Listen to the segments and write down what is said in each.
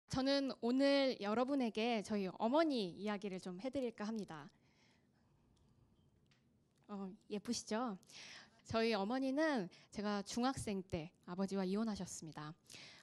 저는 오늘 여러분에게 저희 어머니 이야기를 좀 해드릴까 합니다. 예쁘시죠? 저희 어머니는 제가 중학생 때 아버지와 이혼하셨습니다.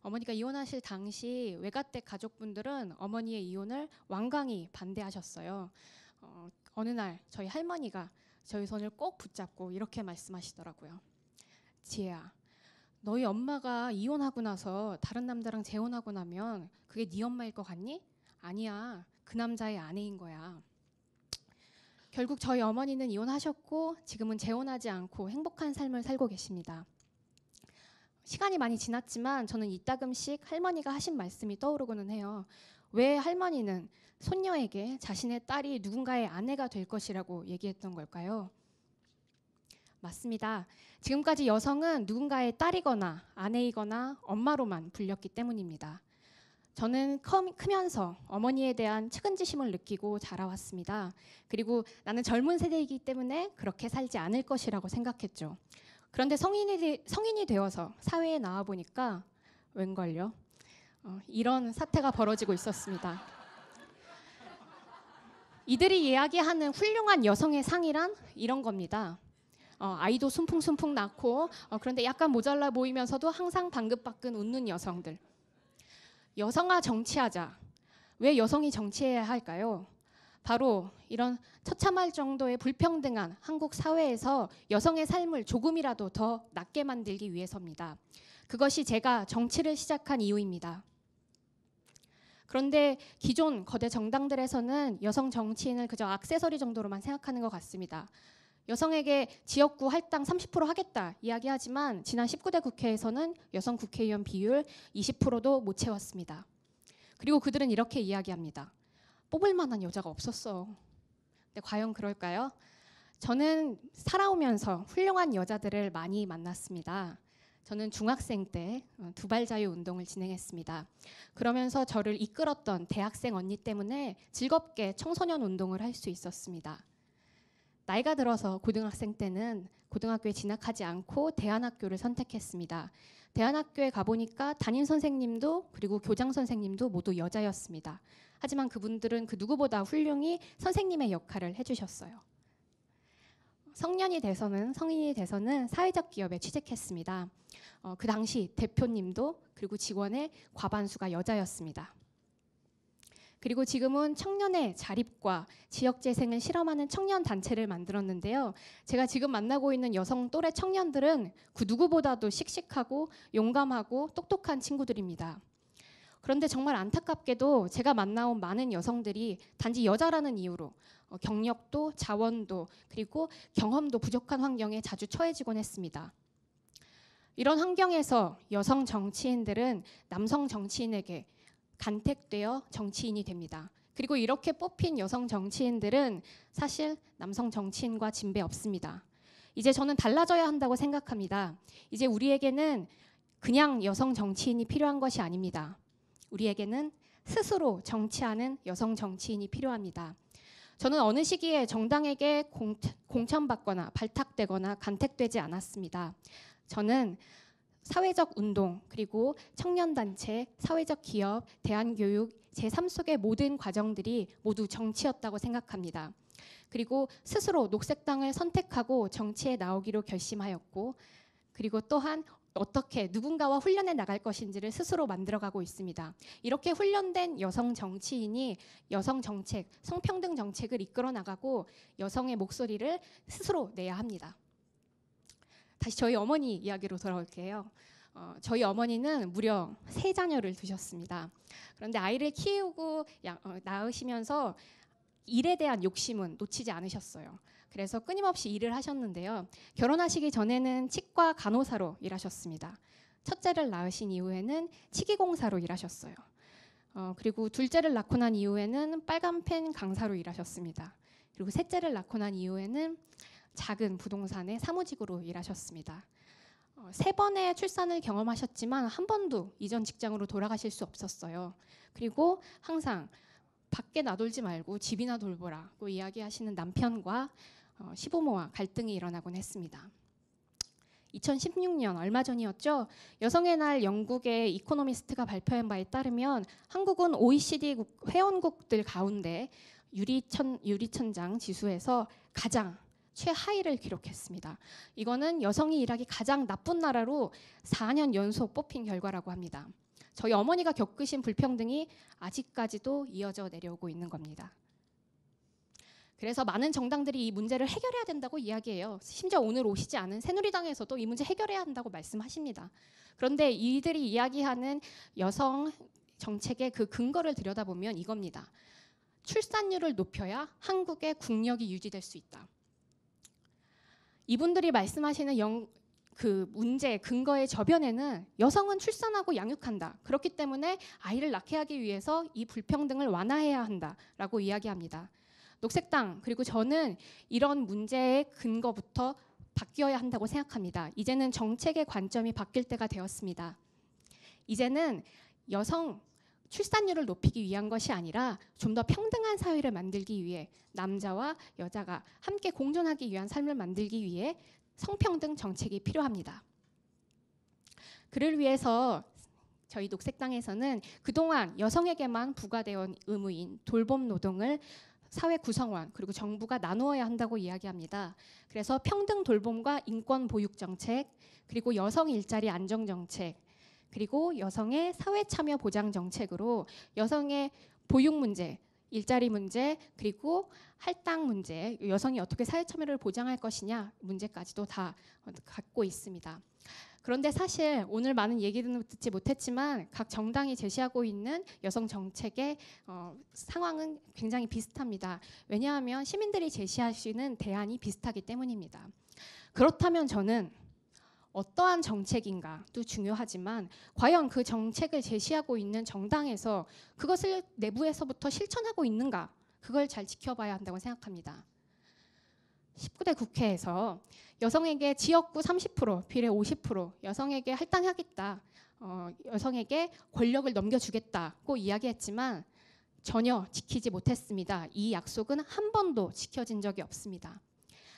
어머니가 이혼하실 당시 외가댁 가족분들은 어머니의 이혼을 완강히 반대하셨어요. 어느 날 저희 할머니가 저희 손을 꼭 붙잡고 이렇게 말씀하시더라고요. 지혜야, 너희 엄마가 이혼하고 나서 다른 남자랑 재혼하고 나면 그게 네 엄마일 것 같니? 아니야, 그 남자의 아내인 거야. 결국 저희 어머니는 이혼하셨고 지금은 재혼하지 않고 행복한 삶을 살고 계십니다. 시간이 많이 지났지만 저는 이따금씩 할머니가 하신 말씀이 떠오르고는 해요. 왜 할머니는 손녀에게 자신의 딸이 누군가의 아내가 될 것이라고 얘기했던 걸까요? 맞습니다. 지금까지 여성은 누군가의 딸이거나 아내이거나 엄마로만 불렸기 때문입니다. 저는 크면서 어머니에 대한 측은지심을 느끼고 자라왔습니다. 그리고 나는 젊은 세대이기 때문에 그렇게 살지 않을 것이라고 생각했죠. 그런데 성인이 되어서 사회에 나와보니까 웬걸요? 이런 사태가 벌어지고 있었습니다. 이들이 이야기하는 훌륭한 여성의 상이란 이런 겁니다. 아이도 숨풍숨풍 낳고 그런데 약간 모자라 보이면서도 항상 방긋방긋 웃는 여성들. 여성아 정치하자. 왜 여성이 정치해야 할까요? 바로 이런 처참할 정도의 불평등한 한국 사회에서 여성의 삶을 조금이라도 더 낫게 만들기 위해서입니다. 그것이 제가 정치를 시작한 이유입니다. 그런데 기존 거대 정당들에서는 여성 정치인을 그저 액세서리 정도로만 생각하는 것 같습니다. 여성에게 지역구 할당 30% 하겠다 이야기하지만 지난 19대 국회에서는 여성 국회의원 비율 20%도 못 채웠습니다. 그리고 그들은 이렇게 이야기합니다. 뽑을 만한 여자가 없었어. 근데 과연 그럴까요? 저는 살아오면서 훌륭한 여자들을 많이 만났습니다. 저는 중학생 때 두발자유 운동을 진행했습니다. 그러면서 저를 이끌었던 대학생 언니 때문에 즐겁게 청소년 운동을 할 수 있었습니다. 나이가 들어서 고등학생 때는 고등학교에 진학하지 않고 대안학교를 선택했습니다. 대안학교에 가보니까 담임 선생님도 그리고 교장 선생님도 모두 여자였습니다. 하지만 그분들은 그 누구보다 훌륭히 선생님의 역할을 해주셨어요. 성인이 돼서는 사회적 기업에 취직했습니다. 그 당시 대표님도 그리고 직원의 과반수가 여자였습니다. 그리고 지금은 청년의 자립과 지역재생을 실험하는 청년 단체를 만들었는데요. 제가 지금 만나고 있는 여성 또래 청년들은 그 누구보다도 씩씩하고 용감하고 똑똑한 친구들입니다. 그런데 정말 안타깝게도 제가 만나온 많은 여성들이 단지 여자라는 이유로 경력도 자원도 그리고 경험도 부족한 환경에 자주 처해지곤 했습니다. 이런 환경에서 여성 정치인들은 남성 정치인에게 간택되어 정치인이 됩니다. 그리고 이렇게 뽑힌 여성 정치인들은 사실 남성 정치인과 진배 없습니다. 이제 저는 달라져야 한다고 생각합니다. 이제 우리에게는 그냥 여성 정치인이 필요한 것이 아닙니다. 우리에게는 스스로 정치하는 여성 정치인이 필요합니다. 저는 어느 시기에 정당에게 공천받거나 발탁되거나 간택되지 않았습니다. 저는 사회적 운동, 그리고 청년단체, 사회적 기업, 대한교육, 제 삶 속의 모든 과정들이 모두 정치였다고 생각합니다. 그리고 스스로 녹색당을 선택하고 정치에 나오기로 결심하였고 그리고 또한 어떻게 누군가와 훈련해 나갈 것인지를 스스로 만들어가고 있습니다. 이렇게 훈련된 여성 정치인이 여성 정책, 성평등 정책을 이끌어 나가고 여성의 목소리를 스스로 내야 합니다. 다시 저희 어머니 이야기로 돌아올게요. 저희 어머니는 무려 3자녀를 두셨습니다. 그런데 아이를 키우고 낳으시면서 일에 대한 욕심은 놓치지 않으셨어요. 그래서 끊임없이 일을 하셨는데요. 결혼하시기 전에는 치과 간호사로 일하셨습니다. 첫째를 낳으신 이후에는 치기공사로 일하셨어요. 그리고 둘째를 낳고 난 이후에는 빨간펜 강사로 일하셨습니다. 그리고 셋째를 낳고 난 이후에는 작은 부동산의 사무직으로 일하셨습니다. 3번의 출산을 경험하셨지만 한 번도 이전 직장으로 돌아가실 수 없었어요. 그리고 항상 밖에 나돌지 말고 집이나 돌보라고 이야기하시는 남편과 시부모와 갈등이 일어나곤 했습니다. 2016년 얼마 전이었죠. 여성의 날 영국의 이코노미스트가 발표한 바에 따르면 한국은 OECD 회원국들 가운데 유리천장 지수에서 가장 최하위를 기록했습니다. 이거는 여성이 일하기 가장 나쁜 나라로 4년 연속 뽑힌 결과라고 합니다. 저희 어머니가 겪으신 불평등이 아직까지도 이어져 내려오고 있는 겁니다. 그래서 많은 정당들이 이 문제를 해결해야 된다고 이야기해요. 심지어 오늘 오시지 않은 새누리당에서도 이 문제 해결해야 한다고 말씀하십니다. 그런데 이들이 이야기하는 여성 정책의 그 근거를 들여다보면 이겁니다. 출산율을 높여야 한국의 국력이 유지될 수 있다. 이분들이 말씀하시는 그 문제 근거의 저변에는 여성은 출산하고 양육한다. 그렇기 때문에 아이를 낳게 하기 위해서 이 불평등을 완화해야 한다라고 이야기합니다. 녹색당 그리고 저는 이런 문제의 근거부터 바뀌어야 한다고 생각합니다. 이제는 정책의 관점이 바뀔 때가 되었습니다. 이제는 여성 출산율을 높이기 위한 것이 아니라 좀 더 평등한 사회를 만들기 위해 남자와 여자가 함께 공존하기 위한 삶을 만들기 위해 성평등 정책이 필요합니다. 그를 위해서 저희 녹색당에서는 그동안 여성에게만 부과되어 의무인 돌봄 노동을 사회 구성원 그리고 정부가 나누어야 한다고 이야기합니다. 그래서 평등 돌봄과 인권 보육 정책, 그리고 여성 일자리 안정 정책, 그리고 여성의 사회 참여 보장 정책으로 여성의 보육 문제, 일자리 문제, 그리고 할당 문제, 여성이 어떻게 사회 참여를 보장할 것이냐 문제까지도 다 갖고 있습니다. 그런데 사실 오늘 많은 얘기는 듣지 못했지만 각 정당이 제시하고 있는 여성 정책의 상황은 굉장히 비슷합니다. 왜냐하면 시민들이 제시하시는 대안이 비슷하기 때문입니다. 그렇다면 저는 어떠한 정책인가도 중요하지만 과연 그 정책을 제시하고 있는 정당에서 그것을 내부에서부터 실천하고 있는가, 그걸 잘 지켜봐야 한다고 생각합니다. 19대 국회에서 여성에게 지역구 30%, 비례 50%, 여성에게 할당하겠다, 여성에게 권력을 넘겨주겠다고 이야기했지만 전혀 지키지 못했습니다. 이 약속은 한 번도 지켜진 적이 없습니다.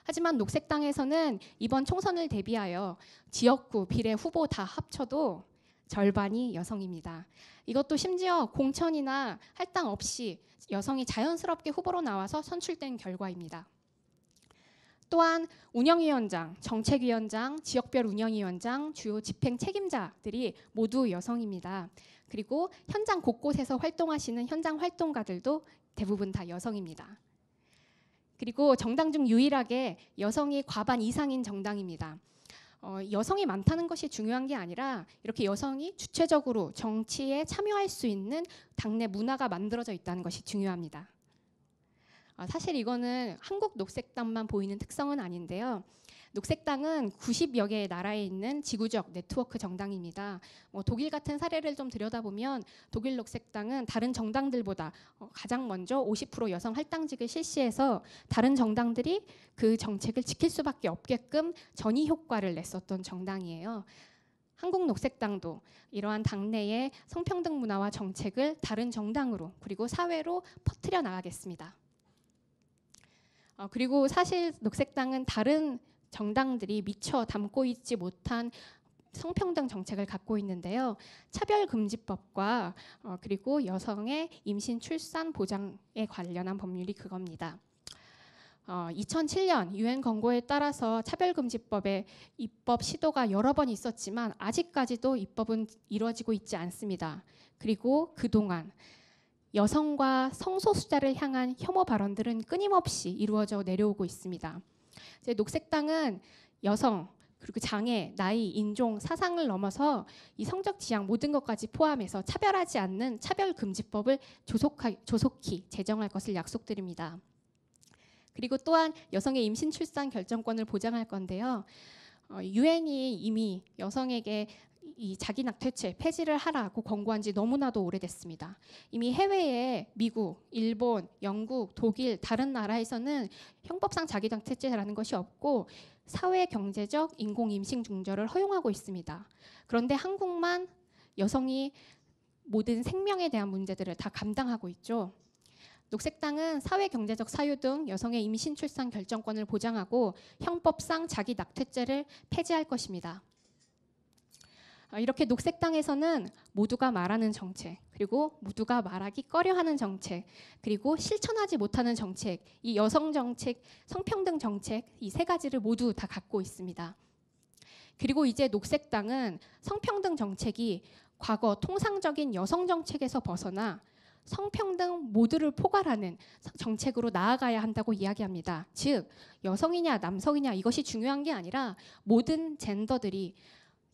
하지만 녹색당에서는 이번 총선을 대비하여 지역구, 비례 후보 다 합쳐도 절반이 여성입니다. 이것도 심지어 공천이나 할당 없이 여성이 자연스럽게 후보로 나와서 선출된 결과입니다. 또한 운영위원장, 정책위원장, 지역별 운영위원장, 주요 집행 책임자들이 모두 여성입니다. 그리고 현장 곳곳에서 활동하시는 현장 활동가들도 대부분 다 여성입니다. 그리고 정당 중 유일하게 여성이 과반 이상인 정당입니다. 여성이 많다는 것이 중요한 게 아니라 이렇게 여성이 주체적으로 정치에 참여할 수 있는 당내 문화가 만들어져 있다는 것이 중요합니다. 사실 이거는 한국 녹색당만 보이는 특성은 아닌데요. 녹색당은 90여 개의 나라에 있는 지구적 네트워크 정당입니다. 독일 같은 사례를 좀 들여다보면 독일 녹색당은 다른 정당들보다 가장 먼저 50% 여성 할당직을 실시해서 다른 정당들이 그 정책을 지킬 수밖에 없게끔 전이 효과를 냈었던 정당이에요. 한국 녹색당도 이러한 당내의 성평등 문화와 정책을 다른 정당으로 그리고 사회로 퍼뜨려 나가겠습니다. 그리고 사실 녹색당은 다른 정당들이 미처 담고 있지 못한 성평등 정책을 갖고 있는데요. 차별금지법과 그리고 여성의 임신 출산 보장에 관련한 법률이 그겁니다. 2007년 유엔 권고에 따라서 차별금지법의 입법 시도가 여러 번 있었지만 아직까지도 입법은 이루어지고 있지 않습니다. 그리고 그동안 여성과 성소수자를 향한 혐오 발언들은 끊임없이 이루어져 내려오고 있습니다. 이제 녹색당은 여성, 그리고 장애, 나이, 인종, 사상을 넘어서 이 성적 지향 모든 것까지 포함해서 차별하지 않는 차별금지법을 조속히 제정할 것을 약속드립니다. 그리고 또한 여성의 임신 출산 결정권을 보장할 건데요. 유엔이 이미 여성에게 이 자기 낙태죄 폐지를 하라고 권고한 지 너무나도 오래됐습니다. 이미 해외에 미국, 일본, 영국, 독일 다른 나라에서는 형법상 자기 낙태죄라는 것이 없고 사회 경제적 인공 임신 중절을 허용하고 있습니다. 그런데 한국만 여성이 모든 생명에 대한 문제들을 다 감당하고 있죠. 녹색당은 사회 경제적 사유 등 여성의 임신 출산 결정권을 보장하고 형법상 자기 낙태죄를 폐지할 것입니다. 이렇게 녹색당에서는 모두가 말하는 정책, 그리고 모두가 말하기 꺼려하는 정책, 그리고 실천하지 못하는 정책, 이 여성 정책, 성평등 정책, 이 세 가지를 모두 다 갖고 있습니다. 그리고 이제 녹색당은 성평등 정책이 과거 통상적인 여성 정책에서 벗어나 성평등 모두를 포괄하는 정책으로 나아가야 한다고 이야기합니다. 즉, 여성이냐 남성이냐 이것이 중요한 게 아니라 모든 젠더들이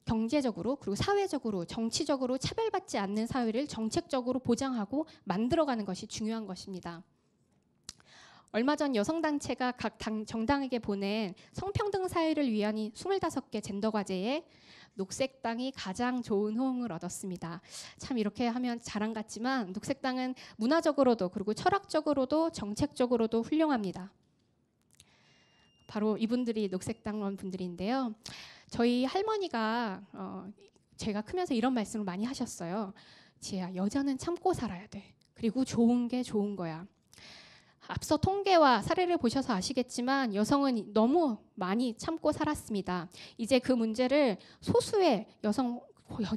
경제적으로 그리고 사회적으로 정치적으로 차별받지 않는 사회를 정책적으로 보장하고 만들어가는 것이 중요한 것입니다. 얼마 전 여성단체가 각 정당에게 보낸 성평등 사회를 위한 25개 젠더 과제에 녹색당이 가장 좋은 호응을 얻었습니다. 참 이렇게 하면 자랑 같지만 녹색당은 문화적으로도 그리고 철학적으로도 정책적으로도 훌륭합니다. 바로 이분들이 녹색당 분들인데요. 저희 할머니가 제가 크면서 이런 말씀을 많이 하셨어요. 지혜야, 여자는 참고 살아야 돼. 그리고 좋은 게 좋은 거야. 앞서 통계와 사례를 보셔서 아시겠지만 여성은 너무 많이 참고 살았습니다. 이제 그 문제를 소수의 여성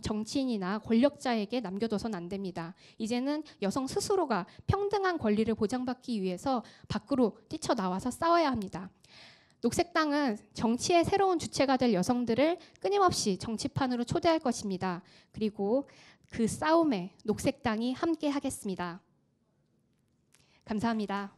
정치인이나 권력자에게 남겨둬서는 안 됩니다. 이제는 여성 스스로가 평등한 권리를 보장받기 위해서 밖으로 뛰쳐나와서 싸워야 합니다. 녹색당은 정치의 새로운 주체가 될 여성들을 끊임없이 정치판으로 초대할 것입니다. 그리고 그 싸움에 녹색당이 함께 하겠습니다. 감사합니다.